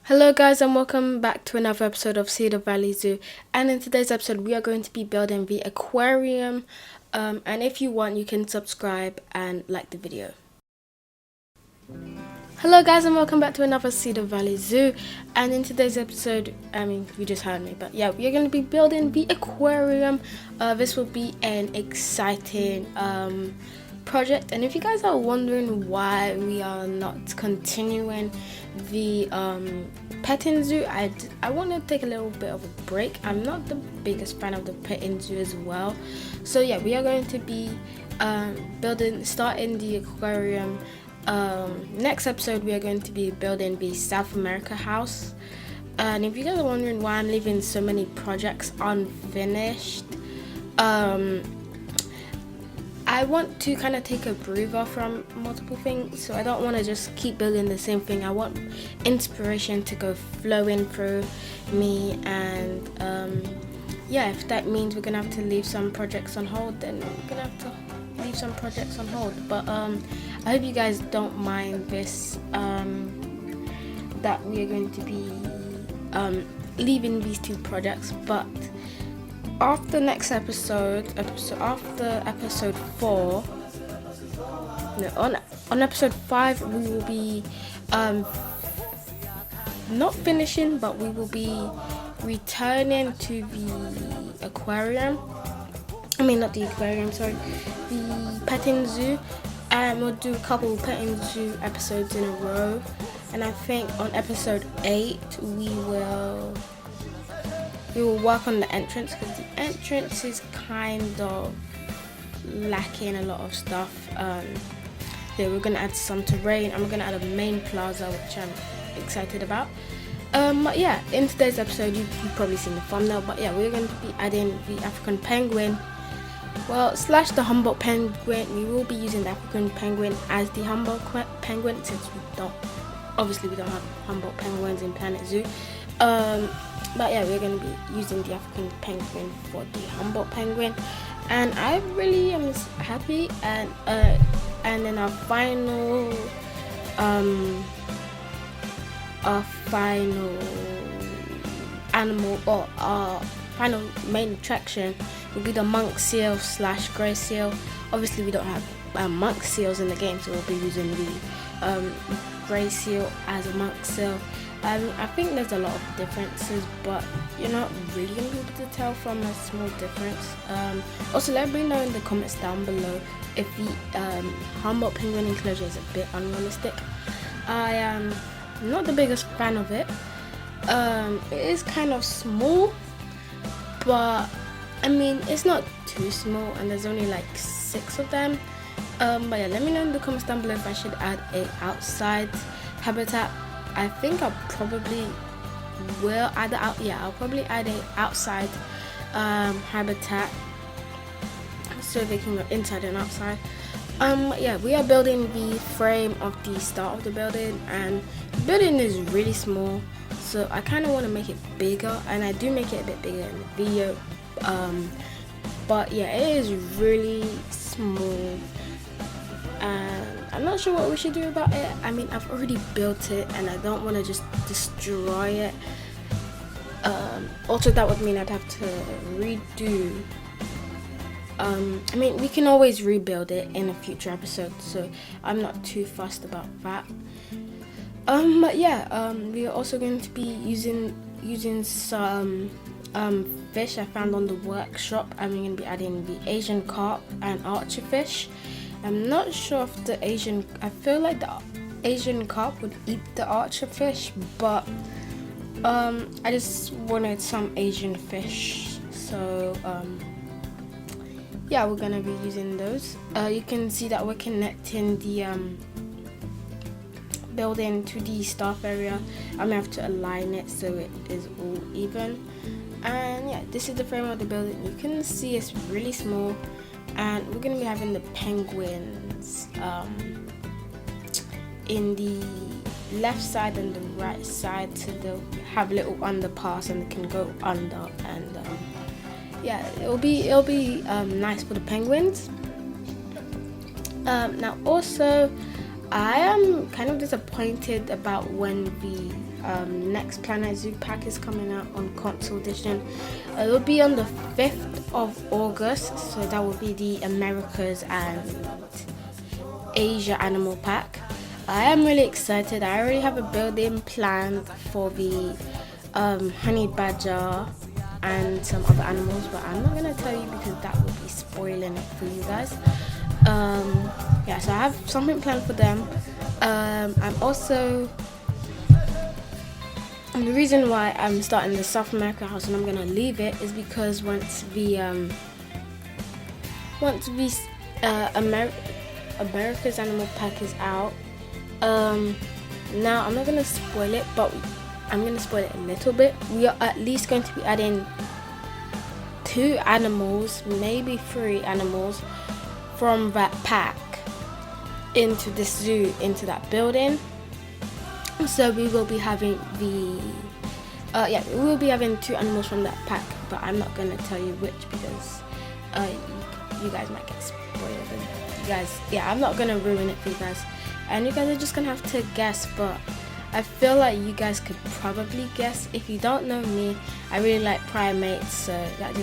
Hello guys and welcome back to another episode of Cedar Valley Zoo, and in today's episode we are going to be building the aquarium, and if you want you can subscribe and like the video. Hello guys and welcome back to another Cedar Valley Zoo, and in today's episode, you just heard me, but yeah, we are going to be building the aquarium. This will be an exciting project, and if you guys are wondering why we are not continuing the petting zoo, I want to take a little bit of a break. I'm not the biggest fan of the petting zoo as well, so yeah, we are going to be starting the aquarium. Next episode we are going to be building the South America house, and if you guys are wondering why I'm leaving so many projects unfinished, I want to kind of take a breather from multiple things, so I don't want to just keep building the same thing. I want inspiration to go flowing through me, and yeah, if that means we're gonna have to leave some projects on hold, then we're gonna have to leave some projects on hold. But I hope you guys don't mind this, that we are going to be leaving these two projects. But after next episode after episode 4, no, on episode 5 we will be not finishing, but we will be returning to the aquarium. Not the aquarium, sorry, the petting zoo, and we'll do a couple petting zoo episodes in a row. And I think on episode 8 we will work on the entrance, because the entrance is kind of lacking a lot of stuff. Yeah, we're gonna add some terrain, and we're gonna add a main plaza, which I'm excited about. But yeah, in today's episode you've probably seen the thumbnail, but yeah, we're going to be adding the African penguin, slash the Humboldt penguin. We will be using the African penguin as the Humboldt penguin, since we don't have Humboldt penguins in Planet Zoo. But yeah, we're going to be using the African penguin for the Humboldt penguin, and I really am happy. And then our final animal, or our final main attraction, will be the monk seal slash grey seal. Obviously we don't have monk seals in the game, so we'll be using the grey seal as a monk seal. I think there's a lot of differences, but you're not really going to be able to tell from a small difference. Also, let me know in the comments down below if the Humboldt penguin enclosure is a bit unrealistic. I am not the biggest fan of it. It is kind of small, but it's not too small, and there's only like 6 of them. But yeah, let me know in the comments down below if I should add a outside habitat. I think I probably will add I'll probably add a outside habitat, so they can go inside and outside. Yeah, we are building the frame of the start of the building, and the building is really small, so I kind of want to make it bigger, and I do make it a bit bigger in the video. But yeah, it is really small, and I'm not sure what we should do about it. I've already built it, and I don't want to just destroy it. Also, that would mean I'd have to redo. We can always rebuild it in a future episode, so I'm not too fussed about that. But yeah, we are also going to be using some fish I found on the workshop. I'm going to be adding the Asian carp and archerfish. I'm not sure if I feel like the Asian carp would eat the archerfish, but I just wanted some Asian fish, so yeah, we're gonna be using those. You can see that we're connecting the building to the staff area. I'm gonna have to align it so it is all even. And yeah, this is the frame of the building. You can see it's really small, and we're gonna be having the penguins in the left side and the right side, so they'll have a little underpass and they can go under, and yeah, it'll be nice for the penguins. Now also, I am kind of disappointed about when the next Planet Zoo pack is coming out on console edition. It will be on the 5th of August, so that will be the Americas and Asia animal pack. I am really excited. I already have a build-in planned for the honey badger and some other animals, but I'm not gonna tell you because that would be spoiling it for you guys. Yeah, so I have something planned for them. I'm also, and the reason why I'm starting the South America house and I'm gonna leave it is because once the America's animal pack is out, now I'm not gonna spoil it, but I'm gonna spoil it a little bit. We are at least going to be adding 2 animals, maybe 3 animals from that pack into this zoo, into that building. So we will be having we will be having 2 animals from that pack, but I'm not gonna tell you which because you guys might get spoiled. And you guys, I'm not gonna ruin it for you guys, and you guys are just gonna have to guess. But I feel like you guys could probably guess. If you don't know me, I really like primates, so I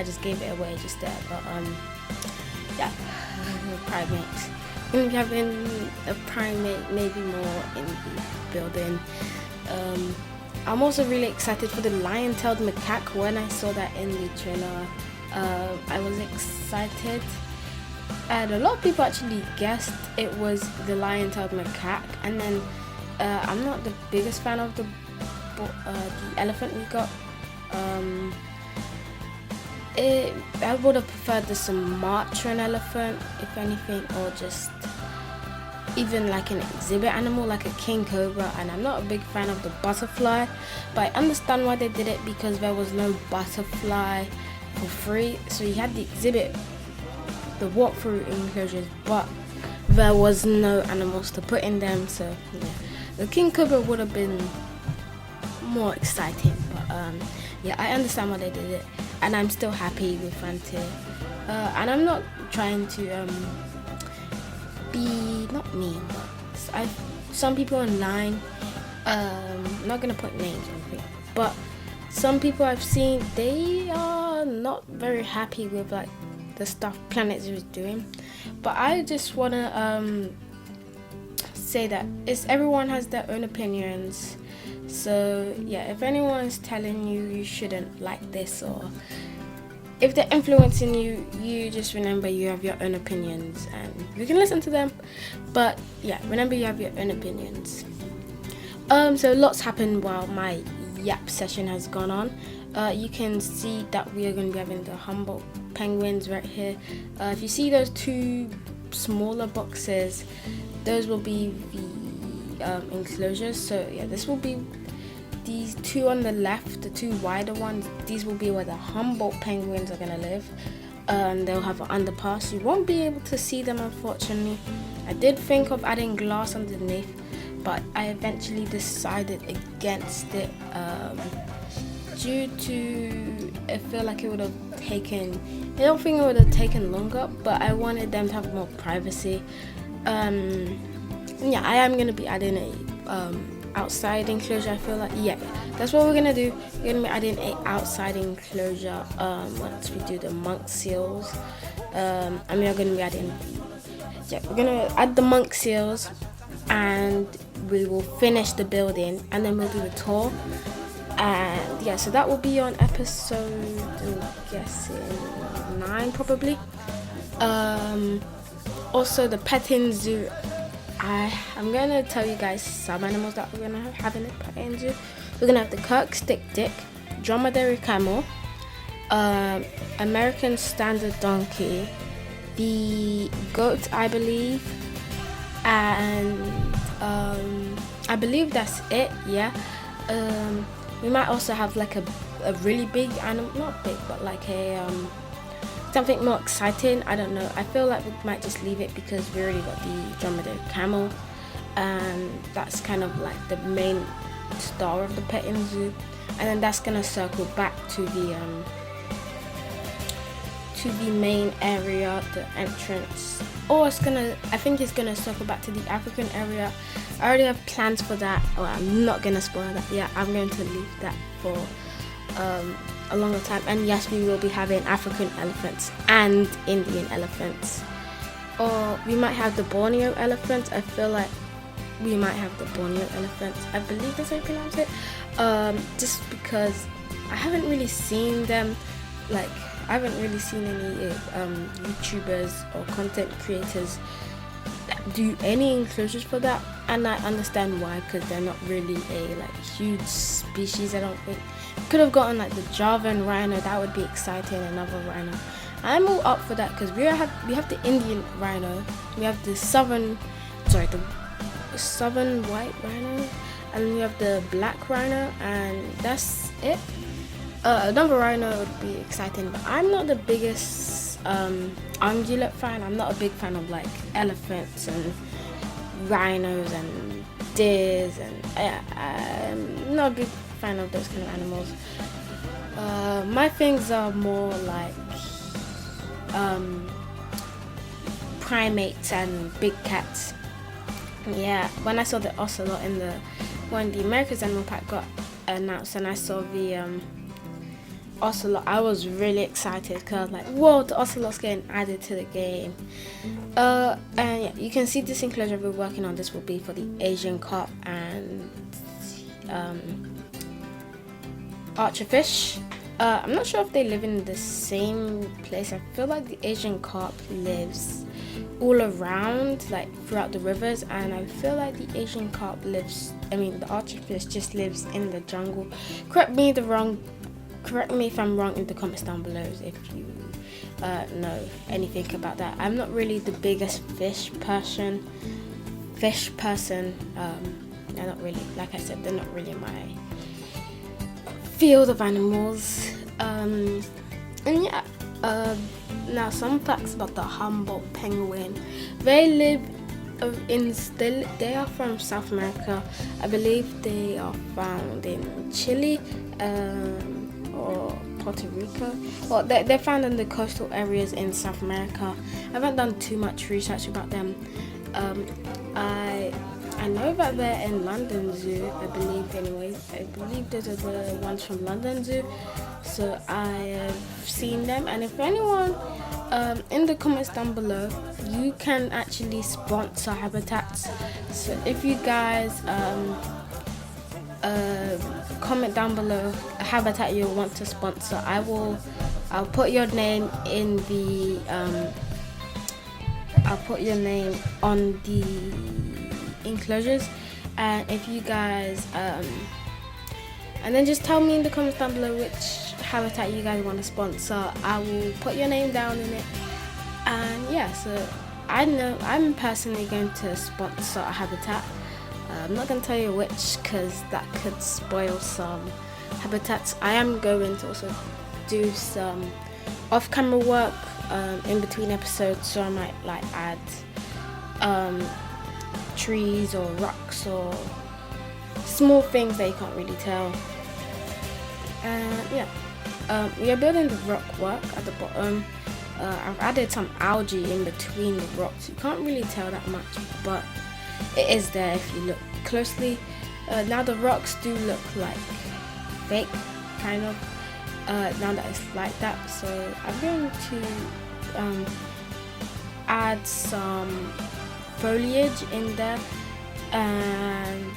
just gave it away just there. But primates. I'm gonna be having a primate, maybe more in the building. I'm also really excited for the lion-tailed macaque. When I saw that in the trailer, I was excited, and a lot of people actually guessed it was the lion-tailed macaque. And then I'm not the biggest fan of the elephant we got. I would have preferred the Sumatran elephant, if anything, or just even like an exhibit animal like a king cobra. And I'm not a big fan of the butterfly, but I understand why they did it, because there was no butterfly for free. So you had the exhibit, the walkthrough enclosures, but there was no animals to put in them. So yeah, the king cobra would have been more exciting, but I understand why they did it, and I'm still happy with Frontier. And I'm not trying to be not mean, but some people online, I'm not gonna put names on it, but some people I've seen, they are not very happy with like the stuff Planet Zoo is doing. But I just wanna say that everyone has their own opinions. So yeah, if anyone's telling you you shouldn't like this, or if they're influencing you, you just remember you have your own opinions and you can listen to them. But yeah, remember you have your own opinions. So lots happened while my yap session has gone on. You can see that we are going to be having the Humboldt penguins right here. If you see those 2 smaller boxes, those will be the enclosures. So yeah, this will be these 2 on the left, the 2 wider ones. These will be where the Humboldt penguins are gonna live. They'll have an underpass. You won't be able to see them, unfortunately. I did think of adding glass underneath, but I eventually decided against it due to I feel like it would have taken. I don't think it would have taken longer, but I wanted them to have more privacy. Yeah, I am gonna be adding a outside enclosure. I feel like that's what we're gonna do. We're gonna be adding a outside enclosure once we do the monk seals. And we are gonna be adding we're gonna add the monk seals, and we will finish the building, and then we'll do the tour. And yeah, so that will be on episode, I'm guessing 9 probably. Also the petting zoo, I'm gonna tell you guys some animals that we're gonna have in the petting zoo. We're gonna have the Kirk stick dick, dromedary camel, American standard donkey, the goat, I believe, and I believe that's it. We might also have like a really big animal, not big, but like a something more exciting. I don't know. I feel like we might just leave it because we already got the dromedary camel, and that's kind of like the main star of the petting zoo. And then that's gonna circle back to the main area, the entrance or I think it's gonna circle back to the African area. I already have plans for that. I'm not gonna spoil that yet. I'm going to leave that for a longer time. And yes, we will be having African elephants and Indian elephants, or we might have the Borneo elephants. I feel like we might have the Borneo elephants. I believe that's how you pronounce it. Just because I haven't really seen them, like I haven't really seen any YouTubers or content creators do any enclosures for that, and I understand why, because they're not really a like huge species. I don't think could have gotten like the Javan rhino. That would be exciting. Another rhino. I'm all up for that because we have the Indian rhino, we have the southern white rhino, and we have the black rhino, and that's it. Another rhino would be exciting, but I'm not the biggest ungulate fan. I'm not a big fan of like elephants and rhinos and deers, and I'm not a big fan of those kind of animals. My things are more like primates and big cats. Yeah, when I saw the ocelot when the America's Animal Park got announced, and I saw the ocelot, I was really excited because I was like, whoa, the ocelot's getting added to the game. And yeah, you can see this enclosure we're working on. This will be for the Asian carp and archerfish. I'm not sure if they live in the same place. I feel like the Asian carp lives all around, like throughout the rivers, and I feel like the Asian carp the archerfish just lives in the jungle. Correct me if I'm wrong in the comments down below if you know anything about that. I'm not really the biggest fish person. They're not really, like I said, they're not really my field of animals. And yeah, now some facts about the Humboldt penguin. They live they are from South America. I believe they are found in Chile or Puerto Rico. Well, they're found in the coastal areas in South America. I haven't done too much research about them. I know that they're in London Zoo, I believe anyways. I believe those are the ones from London Zoo. So I have seen them, and if anyone in the comments down below, you can actually sponsor habitats. So if you guys comment down below a habitat you want to sponsor, I'll put your name in the I'll put your name on the enclosures, and if you guys and then just tell me in the comments down below which habitat you guys want to sponsor. I will put your name down in it, and yeah, so I know I'm personally going to sponsor a habitat. I'm not going to tell you which because that could spoil some habitats. I am going to also do some off-camera work in between episodes, so I might like add trees or rocks or small things that you can't really tell. And yeah, we are building the rock work at the bottom. I've added some algae in between the rocks. You can't really tell that much, but it is there if you look closely. Now the rocks do look like fake, kind of, now that it's like that. So I'm going to add some foliage in there, and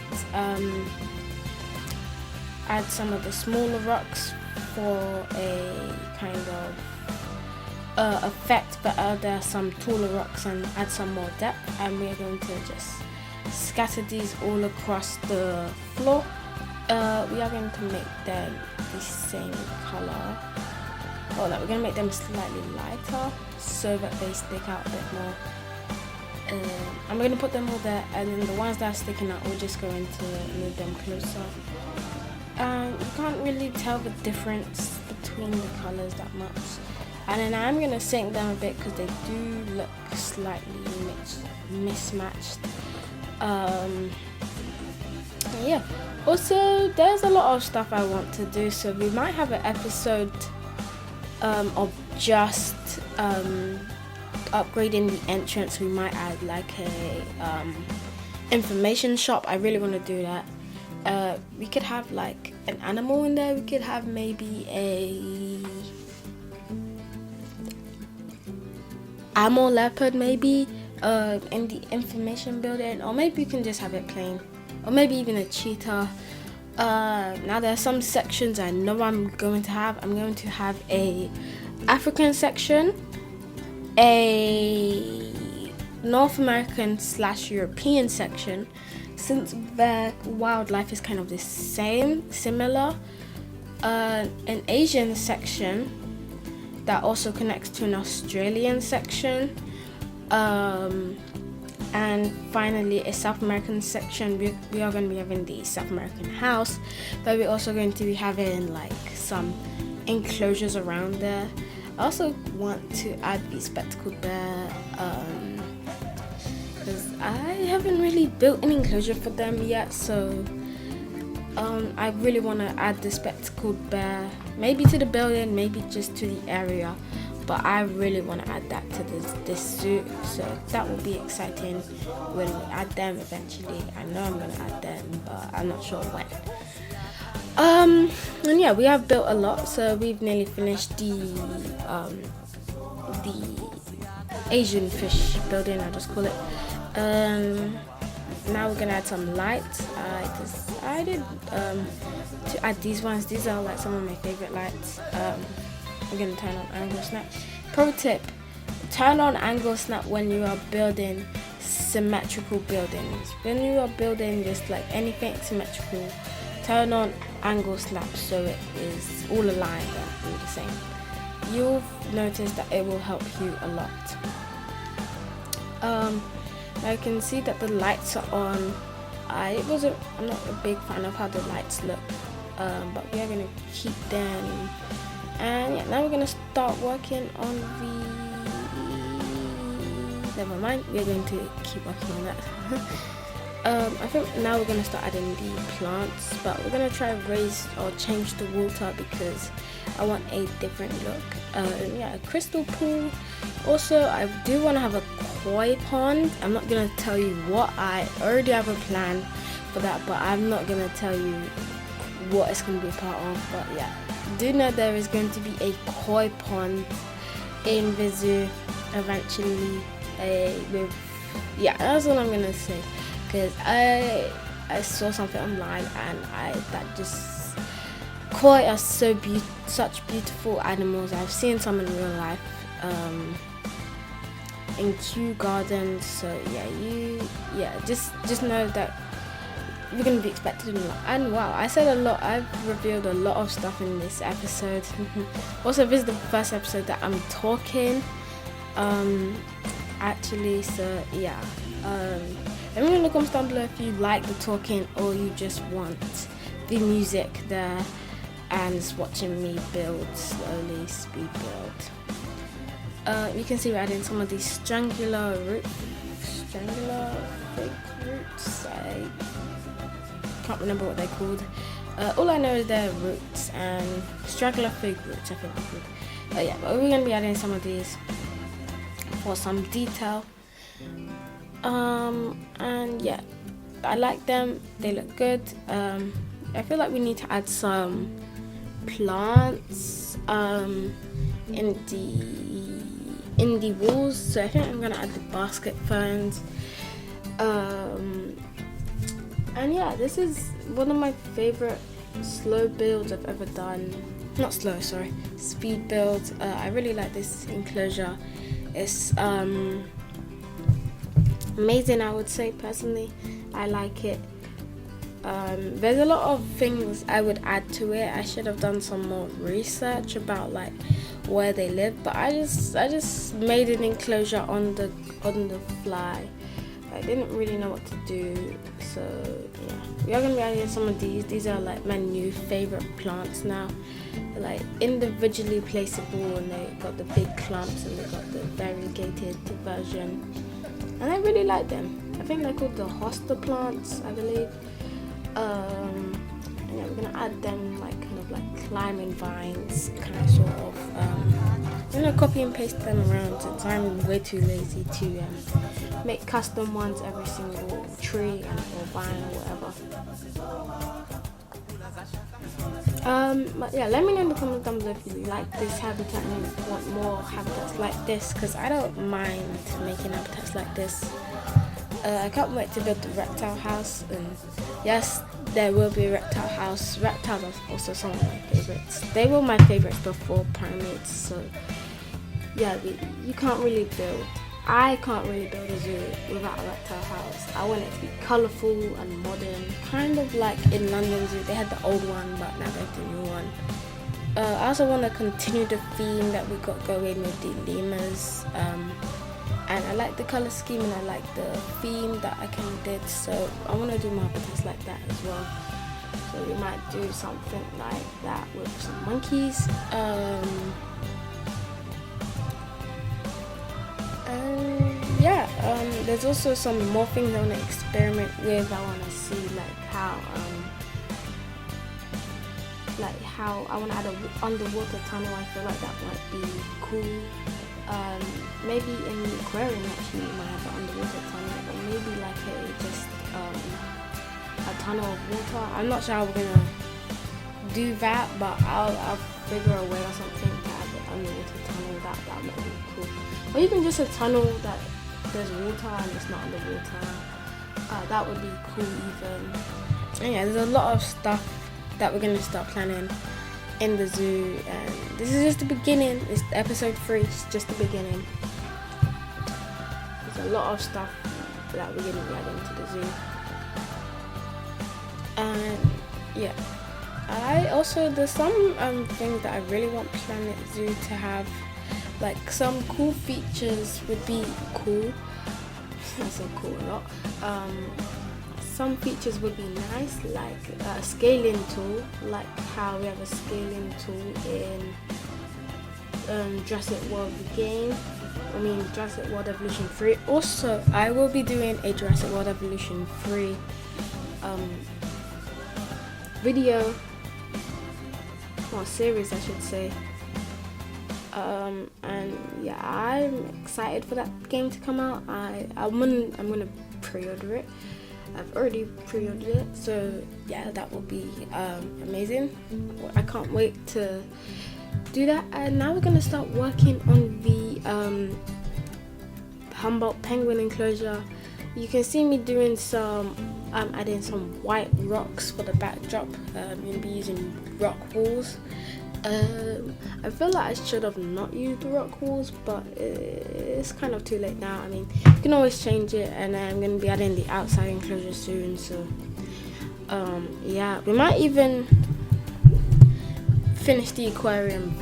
add some of the smaller rocks for a kind of effect, but there are some taller rocks, and add some more depth, and we're going to just scatter these all across the floor. We are going to make them the same color. We're going to make them slightly lighter so that they stick out a bit more. I'm going to put them all there, and then the ones that are sticking out, we're just going to move them closer. And you can't really tell the difference between the colors that much. And then I'm going to sink them a bit because they do look slightly mismatched. Yeah. Also, there's a lot of stuff I want to do, so we might have an episode of just upgrading the entrance, we might add like a information shop. I really want to do that. We could have like an animal in there. We could have maybe a amur leopard maybe in the information building, or maybe you can just have it plain, or maybe even a cheetah. Now there are some sections I know I'm going to have. I'm going to have a African section, a North American / European section, since their wildlife is kind of the similar, an Asian section that also connects to an Australian section, and finally a South American section. We are going to be having the South American house, but we're also going to be having like some enclosures around there. I also want to add the spectacled bear, because I haven't really built an enclosure for them yet, so I really want to add the spectacled bear, maybe to the building, maybe just to the area, but I really want to add that to this zoo, so that will be exciting when we add them eventually. I know I'm going to add them, but I'm not sure when. And yeah, we have built a lot, so we've nearly finished the Asian fish building, I'll just call it. Now we're gonna add some lights. I decided to add these ones. These are like some of my favorite lights. I'm gonna turn on angle snap. Pro tip: turn on angle snap when you are building symmetrical buildings. When you are building just like anything symmetrical, turn on angle snap so it is all aligned and all the same. You'll notice that it will help you a lot. I can see that the lights are on. I'm not a big fan of how the lights look, but we are going to keep them. And yeah, now we're going to start working on never mind, we're going to keep working on that. I think now we're going to start adding the plants, but we're going to try raise or change the water because I want a different look. Yeah, a crystal pool. Also, I do want to have a koi pond. I'm not going to tell you what. I already have a plan for that, but I'm not going to tell you what it's going to be a part of. But yeah, do know there is going to be a koi pond in the zoo eventually. Yeah, that's all I'm going to say. Because I saw something online and koi are such beautiful animals. I've seen some in real life in Kew Gardens. So yeah, just know that you're gonna be expected a lot. And wow, I said a lot. I've revealed a lot of stuff in this episode. Also, this is the first episode that I'm talking. Actually, so yeah. Let me know in the comments down below if you like the talking or you just want the music there and just watching me build slowly, speed build. You can see we're adding some of these strangler fig roots. I can't remember what they're called. All I know is they're roots and straggler fig roots, I think they're called. Yeah, but we're going to be adding some of these for some detail. And yeah, I like them, they look good. I feel like we need to add some plants in the walls, so I think I'm gonna add the basket ferns. And yeah, this is one of my favorite slow builds I've ever done. Not slow, sorry, speed builds. I really like this enclosure. It's amazing, I would say. Personally, I like it. There's a lot of things I would add to it. I should have done some more research about like where they live, but I just made an enclosure on the fly. I didn't really know what to do, so yeah, we are gonna be adding some of these. These are like my new favorite plants now. They're like individually placeable, and they got the big clumps and they got the variegated version. And I really like them. I think they're called the hosta plants, I believe. yeah, we're gonna add them like kind of like climbing vines, kind of sort of. I'm gonna copy and paste them around since I'm way too lazy to make custom ones every single tree or vine or whatever. But yeah, let me know in the comments down below if you like this habitat and you want more habitats like this, because I don't mind making habitats like this. I can't wait to build the reptile house, and yes, there will be a reptile house. Reptiles are also some of my favorites. They were my favorites before primates, so yeah, you can't really build. I can't really build a zoo without a reptile house. I want it to be colourful and modern, kind of like in London Zoo. They had the old one, but now they have the new one. I also want to continue the theme that we got going with the lemurs. And I like the colour scheme and I like the theme that I kind of did. So I want to do more habitats like that as well. So we might do something like that with some monkeys. There's also some more things I want to experiment with. I want to see how I want to add an underwater tunnel. I feel like that might be cool. Maybe in the aquarium actually we might have an underwater tunnel, or maybe like a tunnel of water. I'm not sure how we're gonna do that, but I'll figure a way or something to add the underwater tunnel. That might be cool. Or even just a tunnel that there's water and it's not underwater. That would be cool even. And yeah, there's a lot of stuff that we're gonna start planning in the zoo, and this is just the beginning. It's episode 3, it's just the beginning. There's a lot of stuff that we're gonna be adding to the zoo. And yeah, there's some things that I really want Planet Zoo to have. Like some cool features would be cool. I said cool a lot. Some features would be nice, like a scaling tool, like how we have a scaling tool in Jurassic World Jurassic World Evolution 3. Also, I will be doing a Jurassic World Evolution 3 video, or series I should say. And yeah, I'm excited for that game to come out. I'm gonna pre-order it. I've already pre-ordered it, so yeah, that will be amazing. I can't wait to do that. And now we're gonna start working on the Humboldt penguin enclosure. You can see me doing some adding some white rocks for the backdrop. I'm gonna be using rock walls. I feel like I should have not used the rock walls, but it's kind of too late now. I mean, you can always change it, and I'm going to be adding the outside enclosure soon. So yeah, we might even finish the aquarium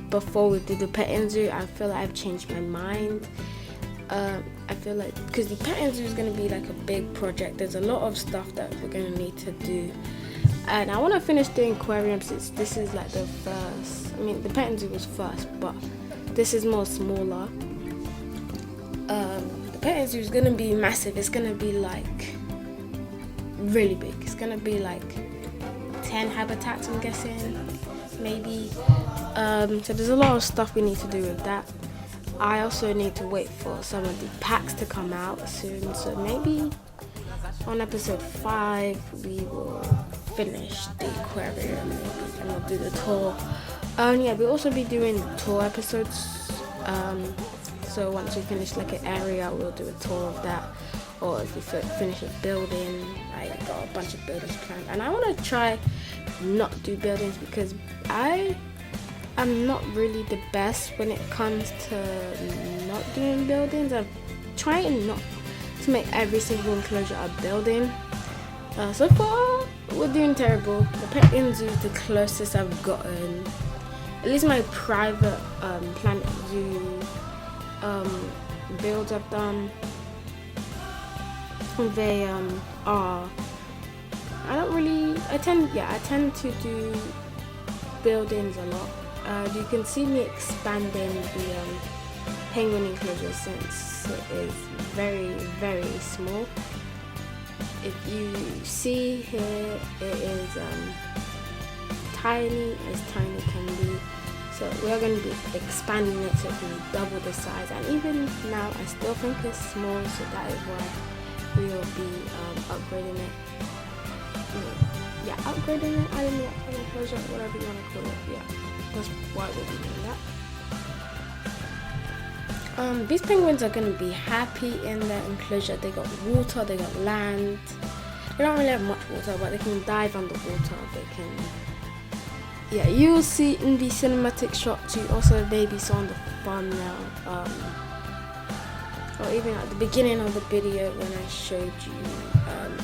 before we do the petting zoo. I feel like I've changed my mind. I feel like because the petting zoo is going to be like a big project, there's a lot of stuff that we're going to need to do. And I want to finish the aquarium since this is like the first. I mean, the petting zoo was first, but this is more smaller. The petting zoo is going to be massive. It's going to be like really big. It's going to be like 10 habitats, I'm guessing, maybe. So there's a lot of stuff we need to do with that. I also need to wait for some of the packs to come out soon. So maybe on episode 5 we will finish the aquarium and we'll do the tour. Yeah, we'll also be doing tour episodes. So once we finish like an area, we'll do a tour of that. Or if we finish a building, I got a bunch of buildings planned. And I want to try not do buildings because I'm not really the best when it comes to not doing buildings. I'm trying not to make every single enclosure a building. So far, we're doing terrible. The petting zoo is the closest I've gotten. At least my private Planet Zoo builds I've done. They are. I tend to do buildings a lot. You can see me expanding the penguin enclosure since it is very, very small. if you see here, it is tiny as tiny can be. So we are going to be expanding it so it can double the size, and even now I still think it's small, so that is why we will be upgrading it. Yeah, upgrading it, adding the enclosure, whatever you want to call it. Yeah, that's why we'll be doing that. These penguins are going to be happy in their enclosure. They got water, they got land. They don't really have much water, but they can dive underwater. They can. Yeah, you will see in the cinematic shots. You also maybe saw in the thumbnail, or even at the beginning of the video when I showed you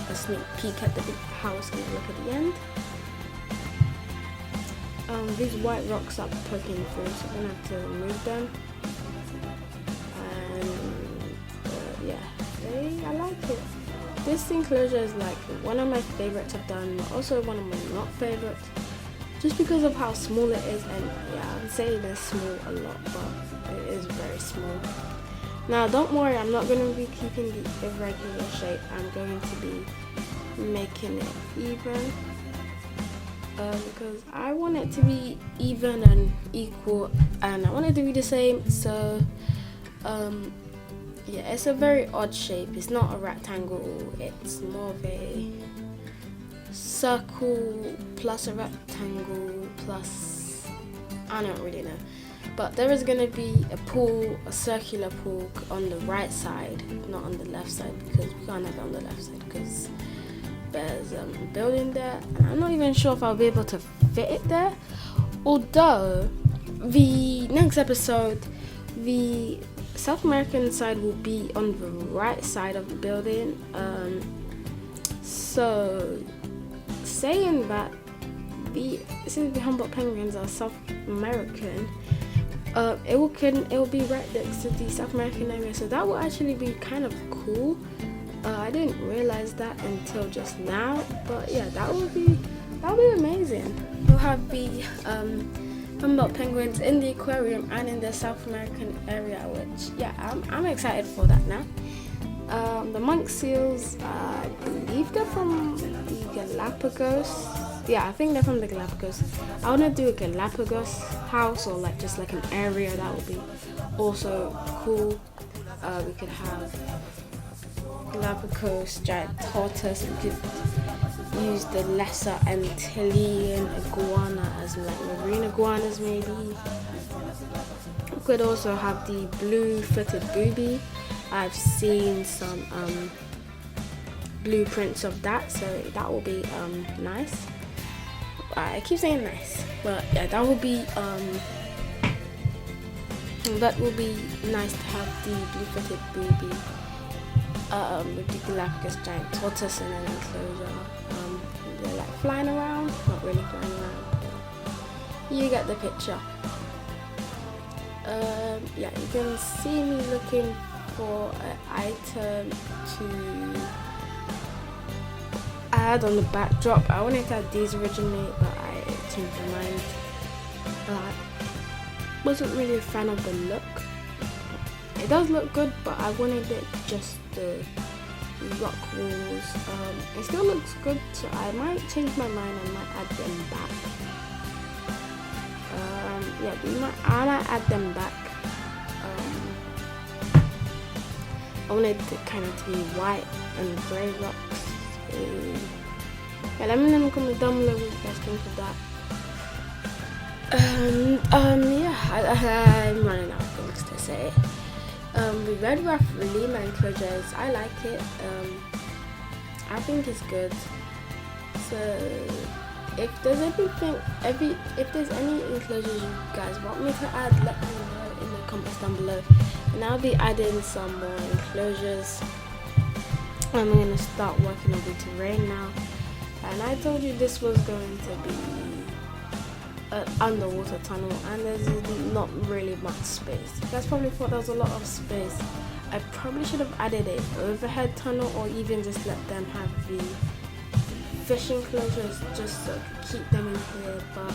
a sneak peek at the how it's going to look at the end. These white rocks are poking through, so I'm going to have to remove them. And yeah, I like it. This enclosure is like one of my favorites I've done, but also one of my not favorites, just because of how small it is. And yeah, I'm saying it's small a lot, but it is very small. Now don't worry, I'm not going to be keeping the irregular shape. I'm going to be making it even, because I want it to be even and equal, and I want it to be the same. So yeah, it's a very odd shape. It's not a rectangle, it's more of a circle plus a rectangle plus, I don't really know. But there is going to be a pool, a circular pool on the right side, not on the left side, because we can't have it on the left side because there's a building there, and I'm not even sure if I'll be able to fit it there. Although the next episode, the South American side will be on the right side of the building. So saying that, since the Humboldt penguins are South American, it will be right next to the South American area, so that will actually be kind of cool. I didn't realize that until just now, but yeah, that'll be amazing. We'll have the Humboldt penguins in the aquarium and in the South American area, which yeah, I'm excited for that now. The monk seals, I believe they're from the Galapagos. Yeah, I think they're from the Galapagos. I want to do a Galapagos house, or like just like an area. That would be also cool. We could have Galapagos giant tortoise. We could use the lesser Antillean iguana as like marine iguanas maybe. We could also have the blue-footed booby. I've seen some blueprints of that, so that will be nice. I keep saying nice, but yeah, that will be nice to have the blue-footed booby with the Galapagos giant tortoise in an enclosure. They're like flying around, not really flying around, but you get the picture. Yeah, you can see me looking for an item to add on the backdrop. I wanted to add these originally, but I changed my mind. I wasn't really a fan of the look. It does look good, but I wanted it just the rock walls. It still looks good, so I might change my mind and might add them back. Yeah, I might add them back. I wanted it kind of to be white and grey rocks. Yeah, let me know in the comments down below what you guys think of that. Yeah, I'm running out of things to say. The red rough Lima enclosures, I like it. I think it's good. So if there's any enclosures you guys want me to add, let me know in the comments down below, and I'll be adding some more enclosures. I'm going to start working on the terrain now, and I told you this was going to be an underwater tunnel, and there's not really much space. You guys probably thought there was a lot of space. I probably should have added an overhead tunnel, or even just let them have the fish enclosures just so I could keep them in here, but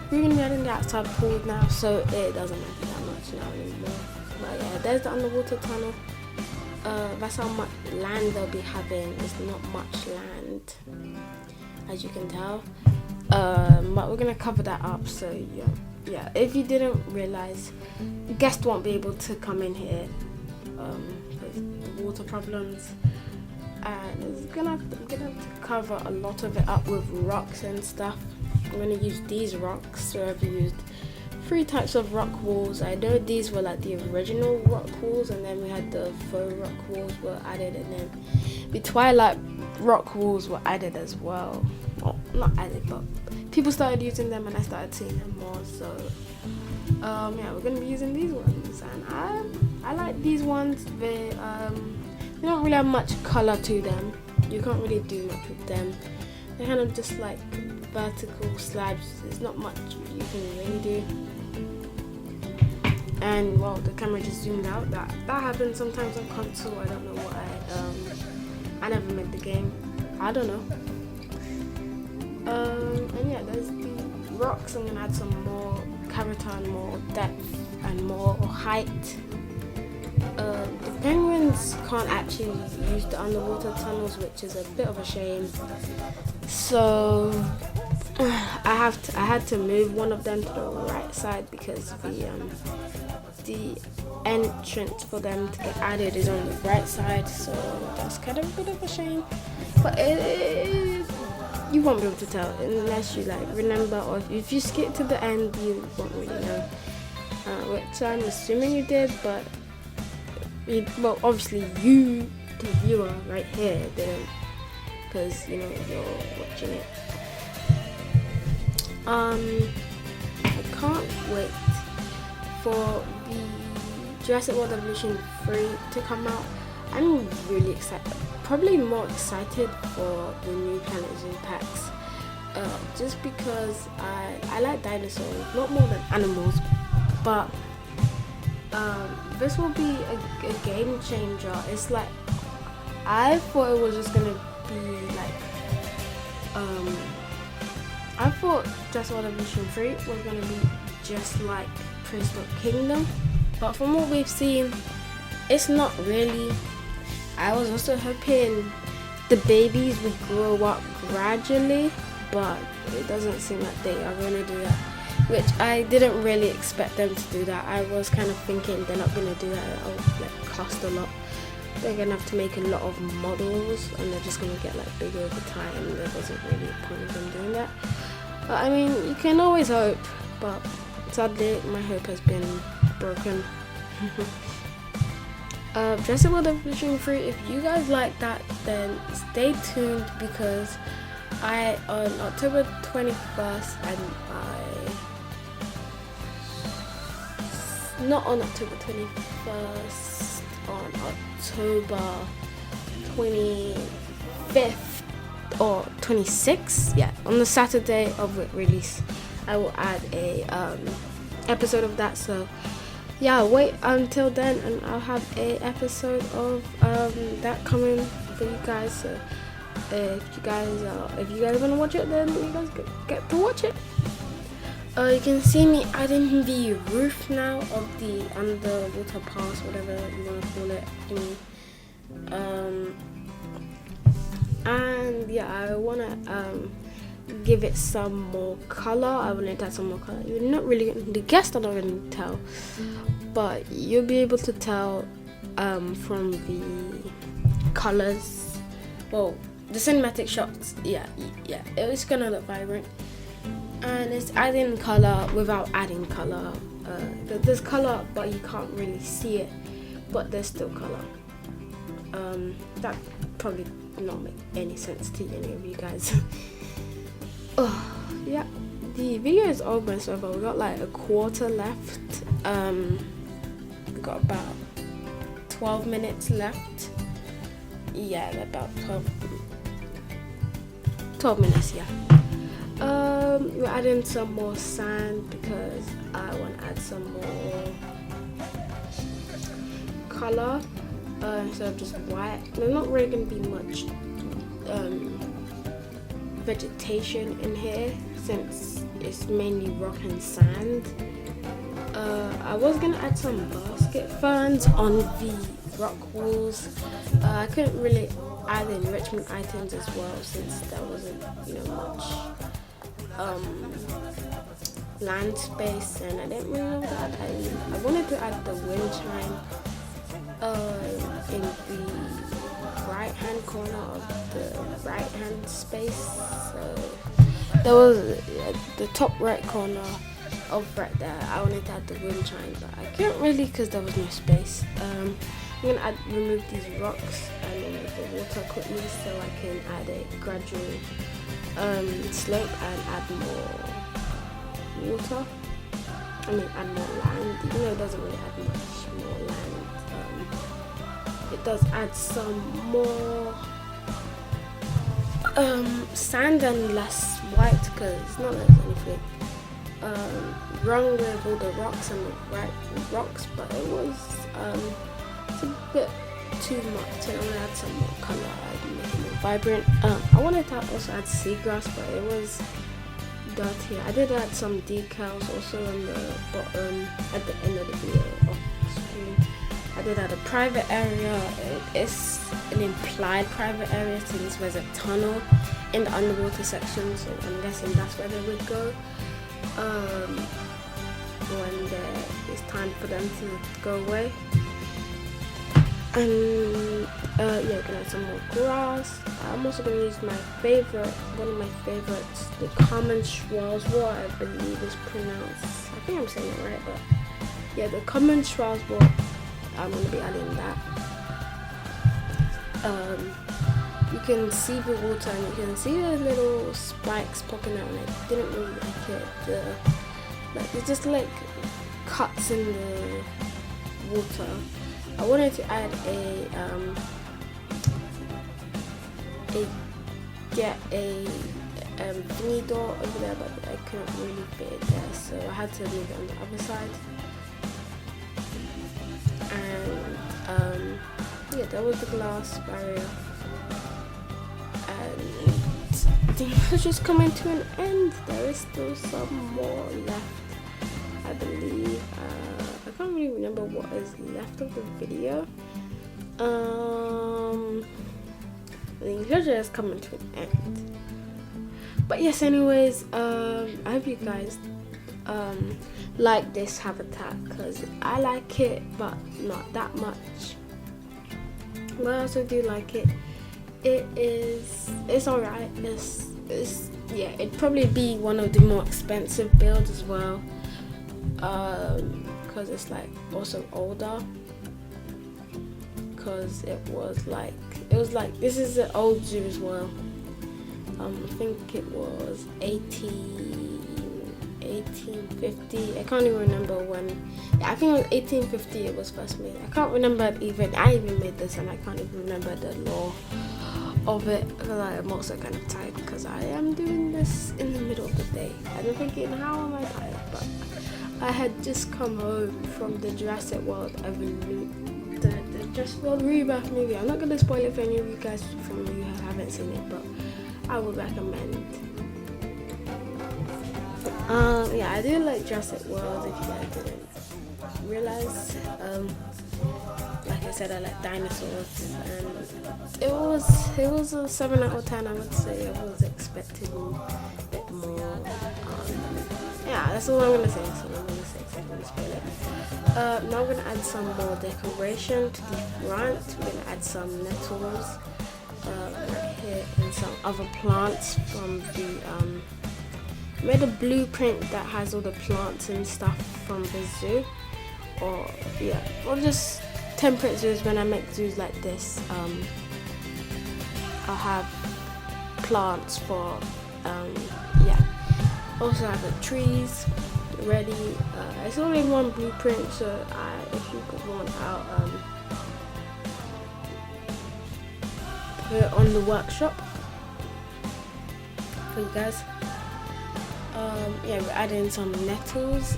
we're going to be adding the outside pool now, so it doesn't matter that much now anymore. But yeah, there's the underwater tunnel. that's how much land they'll be having. It's not much land, as you can tell. But we're gonna cover that up. So yeah. If you didn't realize, guests won't be able to come in here with the water problems. And I'm gonna have to cover a lot of it up with rocks and stuff. I'm gonna use these rocks. So I've used 3 types of rock walls. I know these were like the original rock walls, and then we had the faux rock walls were added, and then the twilight rock walls were added as well. Well, not added, but people started using them, and I started seeing them more. So yeah, we're gonna be using these ones, and I like these ones. They don't really have much color to them. You can't really do much with them. They're kind of just like vertical slabs. There's not much you can really do. And well, the camera just zoomed out. That happens sometimes on console. I don't know why. I never made the game. I don't know. And yeah, there's the rocks. I'm gonna add some more character and more depth and more height. The penguins can't actually use the underwater tunnels, which is a bit of a shame. So I had to move one of them to the right side because the entrance for them to get added is on the right side. So that's kind of a bit of a shame. But you won't be able to tell unless you like remember, or if you skip to the end, you won't really know. Which I'm assuming you did, but well, obviously you, the viewer right here, didn't, because you know you're watching it. I can't wait for the Jurassic World Evolution 3 to come out. I'm really excited. Probably more excited for the new Planet Zoo packs. Just because I like dinosaurs, not more than animals, but this will be a game changer. It's like, I thought it was just gonna be like, I thought Jurassic World Evolution 3 was gonna be just like Prehistoric Kingdom, but from what we've seen, it's not really. I was also hoping the babies would grow up gradually, but it doesn't seem like they are gonna do that. Which I didn't really expect them to do that. I was kind of thinking they're not going to do that. It'll like cost a lot. They're going to have to make a lot of models, and they're just going to get like bigger over time. There wasn't really a point of them doing that. But I mean, you can always hope. But sadly, my hope has been broken. Jurassic World Evolution 3. If you guys like that, then stay tuned, because on October 21st not on October 21st, on October 25th or 26th, yeah, on the Saturday of release, I will add a episode of that. So yeah, wait until then, and I'll have a episode of that coming for you guys. So if you guys want to watch it, then you guys get to watch it. You can see me adding the roof now of the underwater pass, whatever you want to call it. And yeah, I want to give it some more color. I want to add some more color. You're not really, the guests are not going to tell, but you'll be able to tell from the colors. Well, the cinematic shots, yeah, it's gonna look vibrant. And it's adding color without adding color. There's color, but you can't really see it, but there's still color. That probably not make any sense to any of you guys. Oh, yeah, the video is almost over. We got like a quarter left. We got about 12 minutes left. Yeah, about 12 minutes, yeah. We're adding some more sand because I want to add some more color instead of just white. There's not really going to be much vegetation in here since it's mainly rock and sand. I was gonna add some basket ferns on the rock walls. I couldn't really add enrichment items as well since there wasn't, much land space, and I didn't really know what to add. I wanted to add the wind chime in the right hand corner of the right hand space. So there was the top right corner of right there. I wanted to add the wind chime, but I couldn't really because there was no space. I'm gonna remove these rocks and remove the water quickly so I can add a gradual slope and add more water. Add more land, even though it doesn't really add much more land. It does add some more sand and less white because it's not like anything wrong with all the rocks and the right rocks, but it was it's a bit too much. I want to add some more color and make it more vibrant. I wanted to also add seagrass, but it was dirty. I did add some decals also on the bottom at the end of the video off screen. I did add a private area. It's an implied private area since there's a tunnel in the underwater section, so I'm guessing that's where they would go when it's time for them to go away. And gonna add some more grass. I'm also gonna use one of my favorites, the common schwarzwort, I believe is pronounced. I think I'm saying it right, but yeah, the common schwarzwort. I'm gonna be adding that. You can see the water and you can see the little spikes popping out, and I didn't really like it. It's just like cuts in the water. I wanted to add a thingy door over there, but I couldn't really fit it there, so I had to move it on the other side. And that was the glass barrier, and things just coming to an end. There is still some more left, I believe. I can't really remember what is left of the video. I think it's just coming to an end. But yes, anyways, I hope you guys like this habitat because I like it, but not that much. But I also do like it. It's alright. It'd probably be one of the more expensive builds as well, because it's like also older. Because it was like this is an old zoo as well. I think it was 1850. I can't even remember when. I think it was 1850 it was first made. I can't remember even. I even made this and I can't even remember the law of it. I'm also kind of tired because I am doing this in the middle of the day. I'm thinking, how am I tired? But I had just come home from the Jurassic World the Jurassic World Rebirth movie. I'm not gonna spoil it for any of you guys from you who haven't seen it, but I would recommend. I do like Jurassic World, if you guys didn't realize. Like I said, I like dinosaurs, and it was a 7 out of 10. I would say. I was expecting a bit more. That's all I'm gonna say. That's all I'm gonna say. So I'm gonna spoil it. Now I'm gonna add some more decoration to the front. We're gonna add some nettles right here and some other plants from the made a blueprint that has all the plants and stuff from the zoo, or just temperate zoos. When I make zoos like this, I'll have plants for also have the trees ready. It's only one blueprint, so if you could want out put it on the workshop for you guys. We're adding some nettles.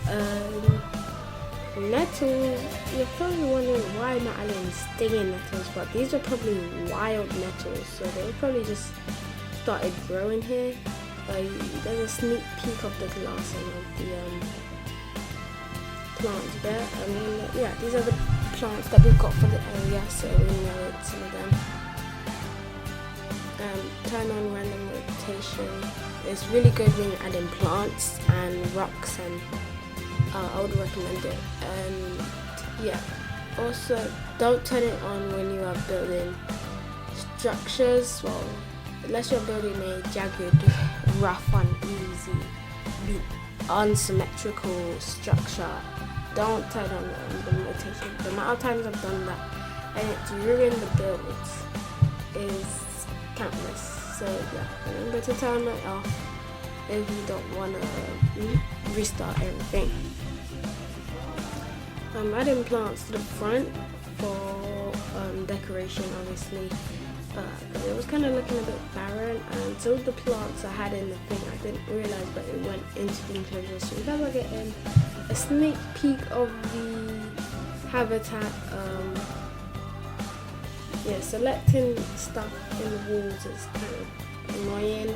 Nettles, you're probably wondering why I'm not adding stinging nettles, but these are probably wild nettles, so they probably just started growing here. There's a sneak peek of the glass and of plants there. I mean, yeah, these are the plants that we've got for the area, so we know some of them. Turn on random rotation. It's really good when you're adding plants and rocks, and I would recommend it. And yeah, also don't turn it on when you are building structures. Well, unless you're building a jagged, rough, uneasy, unsymmetrical structure, don't turn on the rotation. The amount of times I've done that and it's ruined the builds is countless. So yeah, remember to turn it off if you don't want to restart everything. I'm adding plants to the front for decoration, obviously. It was kind of looking a bit barren, and some of the plants I had in the thing I didn't realize, but it went into the enclosure. So you guys are getting a sneak peek of the habitat. Yeah, selecting stuff in the walls is kind of annoying.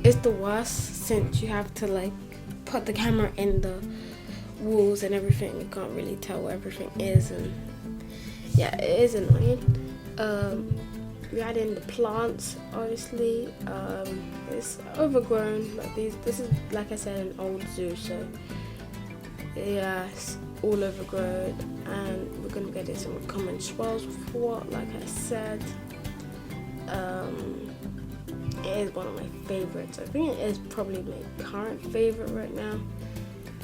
It's the worst, since you have to like put the camera in the walls and everything. You can't really tell where everything is, and yeah, it is annoying. We add in the plants, obviously. It's overgrown. Like this is, like I said, an old zoo, so yeah, it's all overgrown, and we're gonna get in some common swells for, like I said. It is one of my favorites. I think it is probably my current favorite right now.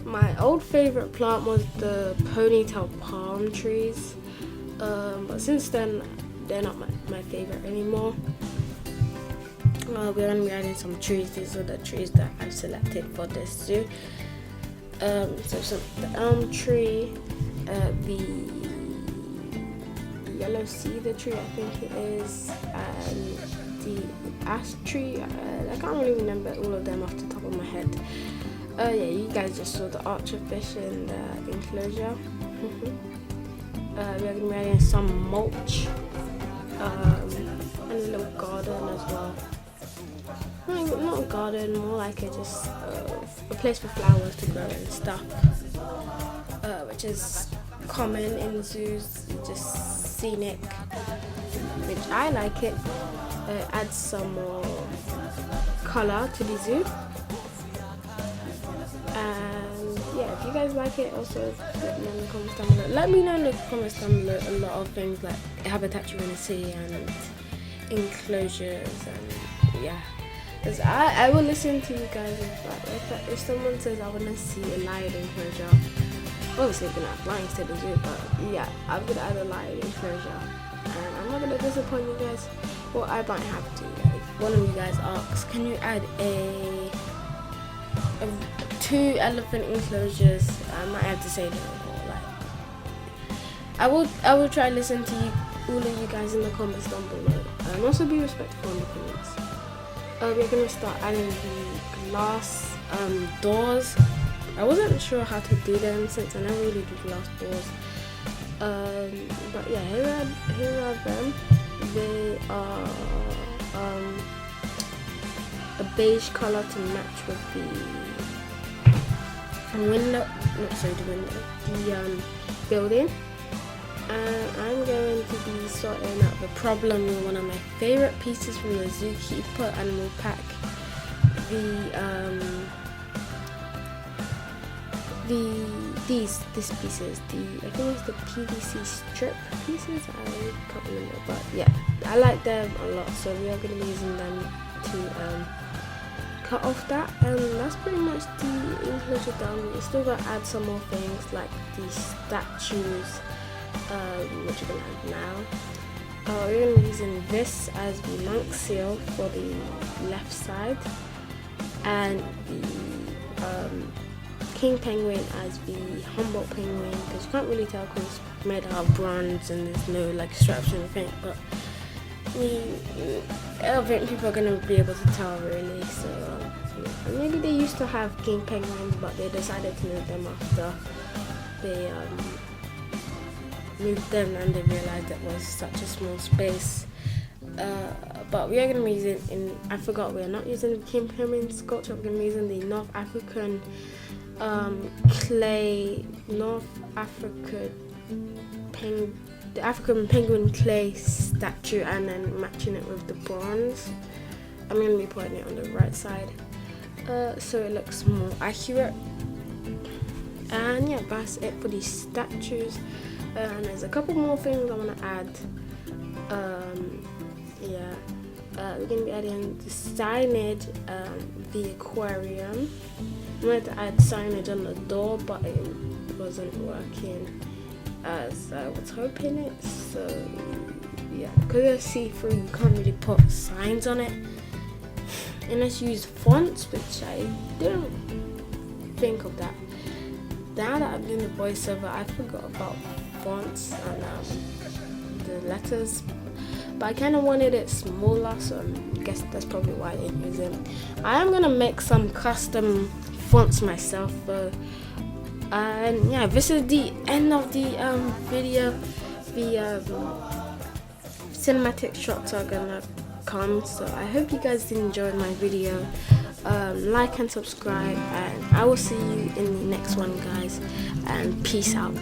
My old favorite plant was the ponytail palm trees, but since then they're not my favorite anymore. We're gonna be adding some trees. These are the trees that I've selected for this zoo. So the elm tree, the yellow cedar tree, I think it is, and the ash tree. I can't really remember all of them off the top of my head. Yeah, you guys just saw the archerfish in the enclosure. We're going to be adding some mulch, and a little garden as well. Not a garden, more like a place for flowers to grow and stuff, which is common in zoos, just scenic, which I like it. Adds some more color to the zoo. And yeah, if you guys like it, also let me know in the comments down below. Let me know in the comments down below a lot of things like habitat you want to see and enclosures, and yeah. Because I will listen to you guys. If someone says I want to see a lion enclosure, obviously I'm going to apply instead of zoo, but yeah, I'm going to add a lion enclosure, and I'm not going to disappoint you guys. Well, I might have to. If one of you guys asks, can you add a 2 elephant enclosures, I might have to say no. Like, I will try to listen to you, all of you guys in the comments down below, and also be respectful in the comments. We're going to start adding the glass doors. I wasn't sure how to do them since I never really do glass doors. But yeah, here are them. They are a beige color to match with the building. And I'm going to be sorting out the problem with one of my favorite pieces from the Zookeeper Animal Pack. These pieces, I think it's the PVC strip pieces, I can't remember, but yeah, I like them a lot, so we are going to be using them to cut off that, and that's pretty much the enclosure done. We're still going to add some more things like these statues, which we're going to add now. We're going to be using this as the monk seal for the left side, and the king penguin as the Humboldt penguin, because you can't really tell because it's made out of bronze and there's no like stripes or anything, but I don't think people are going to be able to tell really. So maybe they used to have king penguins, but they decided to move them after they moved them and they realized it was such a small space. but we are going to be using, I forgot, we're not using the penguin sculpture, we're going to be using the North African the African penguin clay statue, and then matching it with the bronze. I'm going to be putting it on the right side so it looks more accurate. And yeah, that's it for these statues. And there's a couple more things I want to add. We're going to be adding the signage, the aquarium. I wanted to add signage on the door, but it wasn't working as I was hoping it. So yeah, because it's see-through, you can't really put signs on it unless you use fonts, which I didn't think of that. Now that I'm doing the voiceover, I forgot about fonts and the letters, but I kind of wanted it smaller, so I guess that's probably why I didn't use it. I am gonna make some custom fonts myself though. And yeah, this is the end of the video. The cinematic shots are gonna come, so I hope you guys enjoyed my video. Like and subscribe, and I will see you in the next one, guys, and peace out.